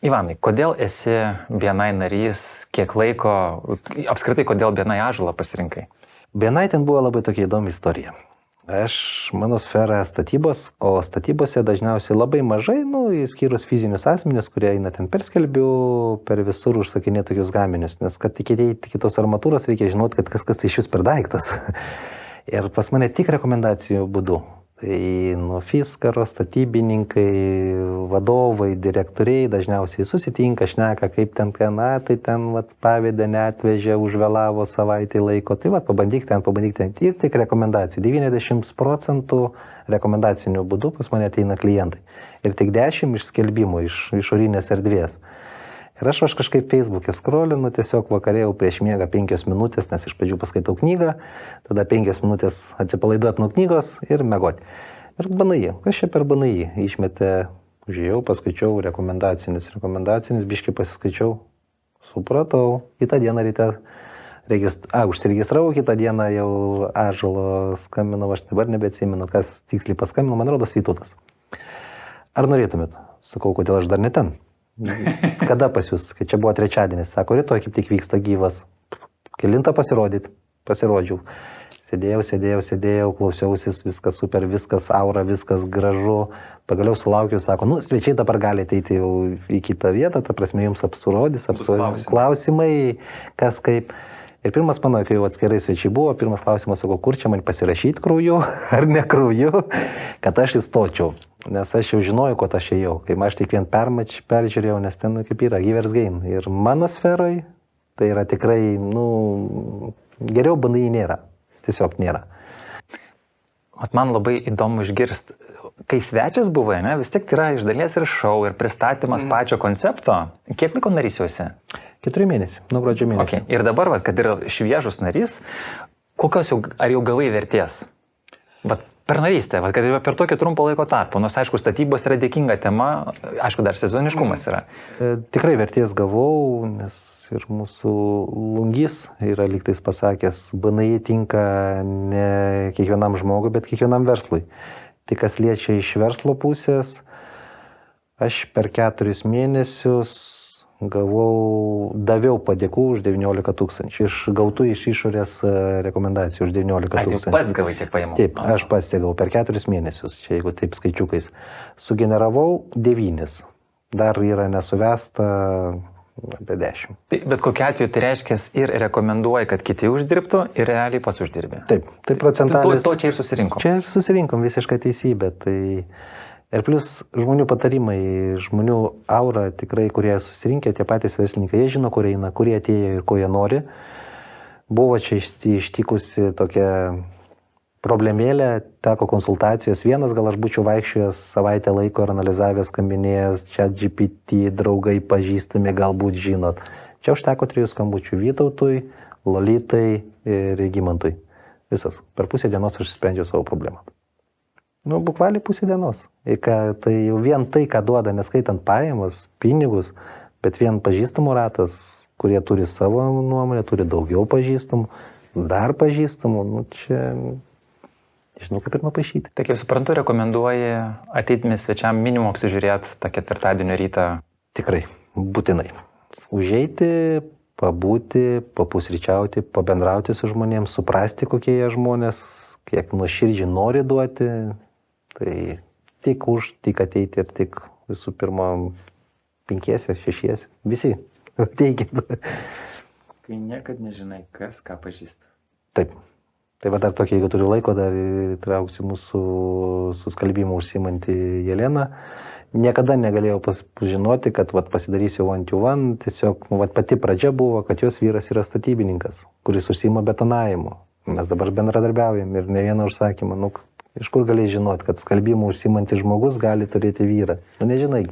Ivanai, kodėl esi BNI narys, kiek laiko, apskritai kodėl BNI Ąžuolą pasirinkai? BNI ten buvo labai tokia įdomi istorija. Mano sfera statybos, o statybose dažniausiai labai mažai, išskyrus fizinius asmenis, kurie eina ten perskelbiu, per visur užsakinė tokius gaminius, nes kad iki tos armatūros reikia žinoti, kad kas tai iš vis per daiktas. Ir pas mane tik rekomendacijų būdu. Tai fiskaro, statybininkai, vadovai, direktoriai dažniausiai susitinka, šneka, kaip ten, tai ten pavedė, neatvežė, užvėlavo savaitę laiko. Tai pabandyk ten. Ir tik rekomendacijų. 90% rekomendacinių būdų pas mane ateina klientai. Ir tik 10 iš skelbimų, iš išorinės erdvės. Ir aš kažkaip Facebook'e scrollinu, tiesiog vakarėjau prieš miegą 5 minutės, nes iš pradžių paskaitau knygą, tada 5 minutės atsipalaiduot nuo knygos ir miegoti. Ir BNI, kas čia per BNI? Išmetė, užėjau, paskaičiau rekomendacinis, biškį pasiskaičiau, supratau, kitą dieną ryte užsiregistravau, kitą dieną jau Ąžuolo skambinau, aš dabar nebeatsimenu, kas tiksliai paskambino, man rodos Vytautas. Ar norėtumėt? Sakau, kodėl aš dar ne ten? Kada pas jūs? Kai čia buvo trečiadienis. Sako, rytoj kaip tik vyksta gyvas. Kelintą pasirodžiau. Sėdėjau, klausiausis, viskas super, viskas aura, viskas gražu. Pagaliau sulaukiau, sako, svečiai dabar gali ateiti jau į kitą vietą, ta prasme jums apsirodys, klausimai, kas kaip. Ir pirmas mano, kai jau atskirai svečiai buvo, pirmas klausimas, sako, kur čia man pasirašyti krauju ar ne krauju, kad aš įstočiau. Nes aš jau žinojau, ko aš ėjau. Kai aš tik vien peržiūrėjau, nes ten kaip yra, givers gain. Ir mano sferai tai yra tikrai, geriau BNI nėra. Tiesiog nėra. Man labai įdomu išgirsti, kai svečias buvo, vis tiek tai yra iš dalies ir šou, ir pristatymas pačio koncepto. Kiek laiko narys jau esi? 4 mėnesiai, nuo gruodžio mėnesio. Okay. Ir dabar, kad yra šviežus narys, ar jau gavai vertės? Per narystę, kad ir per tokį trumpą laiko tarpą. Nors, aišku, statybos yra dėkinga tema, aišku, dar sezoniškumas yra. Tikrai vertės gavau, nes ir mūsų Lungys yra lygtais pasakęs, BNI tinka ne kiekvienam žmogui, bet kiekvienam verslui. Tai kas liečia iš verslo pusės, aš per 4 mėnesius daviau padėkų už 19 000. Gautų iš išorės rekomendacijų už 19 000. Tu pats gavai tiek pajamų? Taip, aš pats tiek gavau per 4 mėnesius, čia jeigu taip skaičiukais. Sugeneravau 9. Dar yra nesuvesta apie 10. Bet kokiu atveju tai reiškia ir rekomenduoji, kad kiti uždirbtų ir realiai pats uždirbė. Taip, tai procentalis. To čia ir susirinkom. Čia ir susirinkom, visiškai teisybė. Ir plus žmonių patarimai, žmonių aura tikrai, kurie susirinkę, tie patys verslininkai, jie žino, kur eina, kur jie atėjo ir ko jie nori. Buvo čia ištikusi tokia problemėlė, teko konsultacijos. Vienas gal aš būčiau vaikščiojęs savaitę laiko ir analizavęs, skambinėjęs, ChatGPT, draugai pažįstami, galbūt žinot. Čia užteko 3 skambučių Vytautui, Lolitai ir Regimantui. Visas. Per pusę dienos aš sprendžiau savo problemą. Bukvaliai pusė dienos. Tai jau vien tai, ką duoda, neskaitant pajamas, pinigus, bet vien pažįstamų ratas, kurie turi savo nuomonę, turi daugiau pažįstamų, dar pažįstamų, čia nežinau, kaip ir mapaišyti. Tai kaip suprantu, rekomenduoji ateitimi svečiam minimum apsižiūrėti tą ketvirtadienio rytą? Tikrai, būtinai. Užeiti, pabūti, papusryčiauti, pabendrauti su žmonėms, suprasti, kokie jie žmonės, kiek nuoširdžiai nori duoti. Tai tik ateiti ir tik visų pirma 5, 6, visi teikit. Kai niekad nežinai, kas ką pažįsta. Taip. Tai dar tokia, jeigu turiu laiko, dar įtrauksiu mūsų su skalbimu užsiimantį Jeleną. Niekada negalėjau žinoti, kad pasidarysiu 1-to-1. Tiesiog pati pradžia buvo, kad jos vyras yra statybininkas, kuris užsiima betonavimu. Mes dabar bendradarbiaujam ir ne vieną užsakymą. Iš kur galėjai žinoti, kad skalbimu užsiimantis žmogus gali turėti vyrą? Nežinai.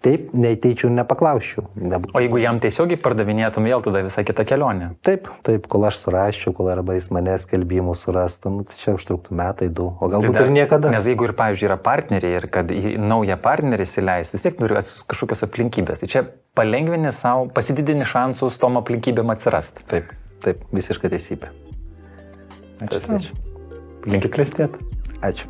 Taip, neateičiau ir nepaklausčiau. O jeigu jam tiesiogiai pardavinėtum, vėl tada visai kita kelionė? Taip, kol aš surasčiau, kol arba jis mane skelbimų surastų, čia užtruktų 1-2 metai, o galbūt ir niekada. Nes jeigu ir, pavyzdžiui, yra partneriai ir kad į naują partnerį įsileis, vis tiek turi kažkokios aplinkybės. Tai čia palengvini savo, pasididini šansus tom aplinkybėm atsirasti. Taip, visiškai teisybė. Ačiū. Linkiu klestėti. Ačiū.